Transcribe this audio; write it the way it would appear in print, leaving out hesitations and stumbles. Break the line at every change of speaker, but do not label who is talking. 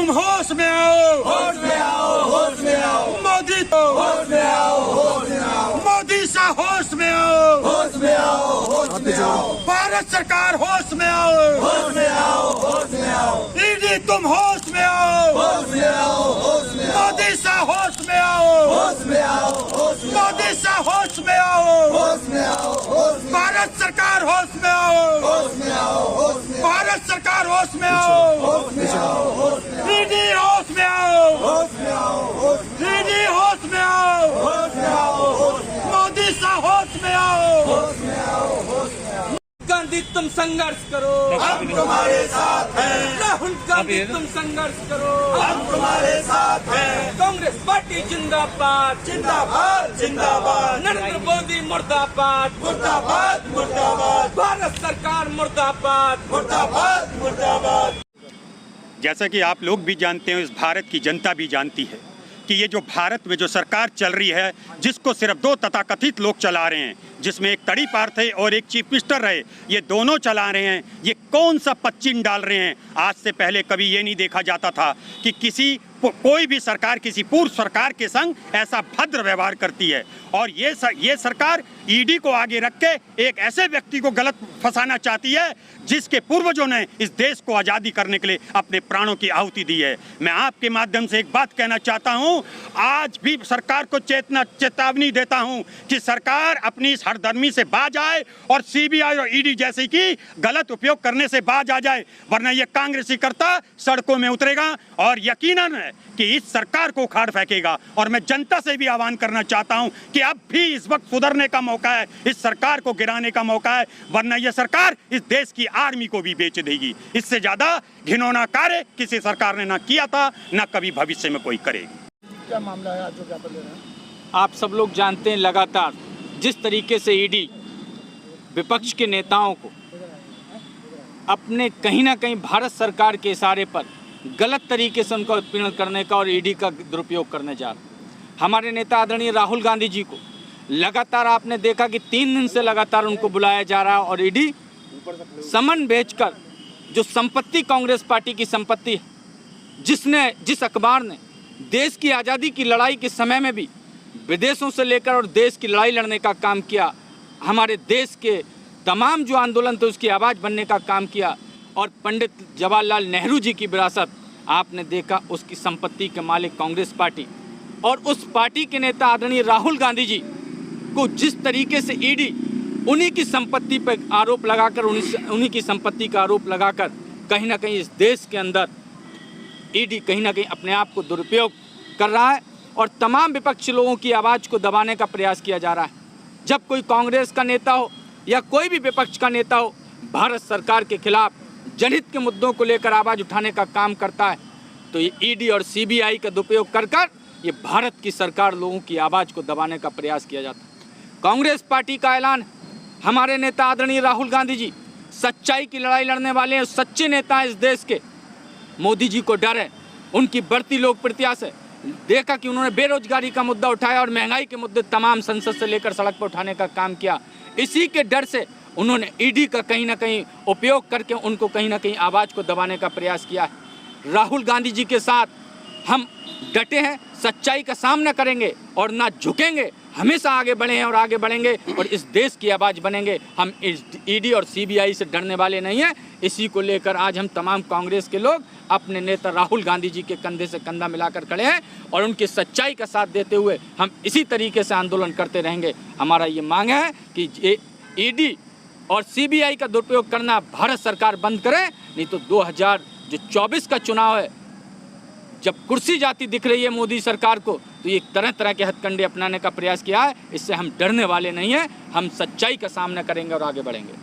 तुम होश में आओ,
होश में आओ, होश में आओ,
मोदी तो
होश में आओ, होश में आओ,
मोदी सा होश में आओ,
होश में आओ, होश में आओ,
भारत सरकार होश में आओ,
होश में आओ, होश में आओ,
ईडी तुम होश में आओ,
होश में आओ, होश में आओ,
मोदी सा होश में आओ,
होश में आओ, होश में आओ,
मोदी सा होश में आओ,
होश में आओ, होश में
भारत सरकार होश में आओ,
होश में आओ, होश में
भारत सरकार होश में आओ,
होश में आओ, होश में
ईडी होश में आओ,
होश में आओ, होश में
ईडी होश में आओ,
होश में आओ, होश में
मोदी सा होश में आओ।
आओ, होश में आओ।
गांधी तुम संघर्ष करो,
हम तुम्हारे साथ हैं,
राहुल गांधी तुम संघर्ष करो,
हम तुम्हारे साथ हैं,
कांग्रेस पार्टी जिंदाबाद,
जिंदाबाद, जिंदाबाद,
नरेंद्र मोदी मुर्दाबाद,
मुर्दाबाद, मुर्दाबाद,
भारत सरकार मुर्दाबाद,
मुर्दाबाद, मुर्दाबाद।
जैसा कि आप लोग भी जानते हैं, इस भारत की जनता भी जानती है कि ये जो भारत में जो सरकार चल रही है, जिसको सिर्फ दो तथाकथित लोग चला रहे हैं, जिसमें एक तड़ी पार थे और एक चीफ मिनिस्टर रहे, ये दोनों चला रहे हैं, ये कौन सा पच्चीन डाल रहे हैं। आज से पहले कभी ये नहीं देखा जाता था कि कोई भी सरकार किसी पूर्व सरकार के संग ऐसा भद्र व्यवहार करती है। और ये सरकार ईडी को आगे रख के एक ऐसे व्यक्ति को गलत फंसाना चाहती है जिसके पूर्वजों ने इस देश को आज़ादी करने के लिए अपने प्राणों की आहुति दी है। मैं आपके माध्यम से एक बात कहना चाहता हूं, आज भी सरकार को चेतावनी देता हूं कि सरकार अपनी इस हरदर्मी से बाज आए और सीबीआई और ईडी जैसे कि गलत उपयोग करने से बाज आ जाए, वरना ये कांग्रेसी करता सड़कों में उतरेगा और यकीनन है कि इस सरकार को उखाड़ फेंकेगा। और मैं जनता से भी आह्वान करना चाहता हूं कि अब भी इस वक्त सुधरने का मौका है, इस सरकार को गिराने का मौका है, वरना यह सरकार इस देश की आर्मी को भी बेच देगी। इससे ज्यादा घिनौना कार्य किसी सरकार ने ना किया था, ना कभी भविष्य में कोई करेगी।
क्या मामला है आज जो ज्ञापन दे रहे हैं?
आप सब लोग जानते हैं लगातार जिस तरीके से ईडी विपक्ष के नेताओं को अपने कहीं ना कहीं भारत सरकार के इशारे पर गलत तरीके से उनका उत्पीड़न करने का और ईडी का दुरुपयोग करने जा रहा। हमारे नेता आदरणीय राहुल गांधी जी को लगातार आपने देखा कि 3 दिन से लगातार उनको बुलाया जा रहा है और ईडी समन भेजकर जो संपत्ति कांग्रेस पार्टी की संपत्ति है, जिस अखबार ने देश की आज़ादी की लड़ाई के समय में भी विदेशों से लेकर और देश की लड़ाई लड़ने का काम किया, हमारे देश के तमाम जो आंदोलन थे उसकी आवाज़ बनने का काम किया, और पंडित जवाहरलाल नेहरू जी की विरासत आपने देखा, उसकी संपत्ति के मालिक कांग्रेस पार्टी और उस पार्टी के नेता आदरणीय राहुल गांधी जी को जिस तरीके से ईडी उन्हीं की संपत्ति पर आरोप लगाकर उन्हीं की संपत्ति का आरोप लगाकर कहीं ना कहीं इस देश के अंदर ईडी कहीं ना कहीं अपने आप को दुरुपयोग कर रहा है और तमाम विपक्षी लोगों की आवाज़ को दबाने का प्रयास किया जा रहा है। जब कोई कांग्रेस का नेता हो या कोई भी विपक्ष का नेता हो भारत सरकार के खिलाफ जनहित के मुद्दों को लेकर आवाज़ उठाने का काम करता है, तो ये ईडी और सीबीआई का दुरुपयोग कर ये भारत की सरकार लोगों की आवाज़ को दबाने का प्रयास किया जाता है। कांग्रेस पार्टी का ऐलान, हमारे नेता आदरणीय राहुल गांधी जी सच्चाई की लड़ाई लड़ने वाले हैं, सच्चे नेता हैं इस देश के। मोदी जी को डर है उनकी बढ़ती लोकप्रियता से, देखा कि उन्होंने बेरोजगारी का मुद्दा उठाया और महंगाई के मुद्दे तमाम संसद से लेकर सड़क पर उठाने का काम किया। इसी के डर से उन्होंने ईडी का कहीं ना कहीं उपयोग करके उनको कहीं ना कहीं आवाज़ को दबाने का प्रयास किया है। राहुल गांधी जी के साथ हम डटे हैं, सच्चाई का सामना करेंगे और ना झुकेंगे, हमेशा आगे बढ़े हैं और आगे बढ़ेंगे और इस देश की आवाज़ बनेंगे। हम इस ईडी और सीबीआई से डरने वाले नहीं हैं। इसी को लेकर आज हम तमाम कांग्रेस के लोग अपने नेता राहुल गांधी जी के कंधे से कंधा मिलाकर खड़े हैं और उनकी सच्चाई का साथ देते हुए हम इसी तरीके से आंदोलन करते रहेंगे। हमारा ये मांग है कि ईडी और सीबीआई का दुरुपयोग करना भारत सरकार बंद करे, नहीं तो 2024 का चुनाव है, जब कुर्सी जाती दिख रही है मोदी सरकार को, तो ये तरह तरह के हथकंडे अपनाने का प्रयास किया है। इससे हम डरने वाले नहीं हैं, हम सच्चाई का सामना करेंगे और आगे बढ़ेंगे।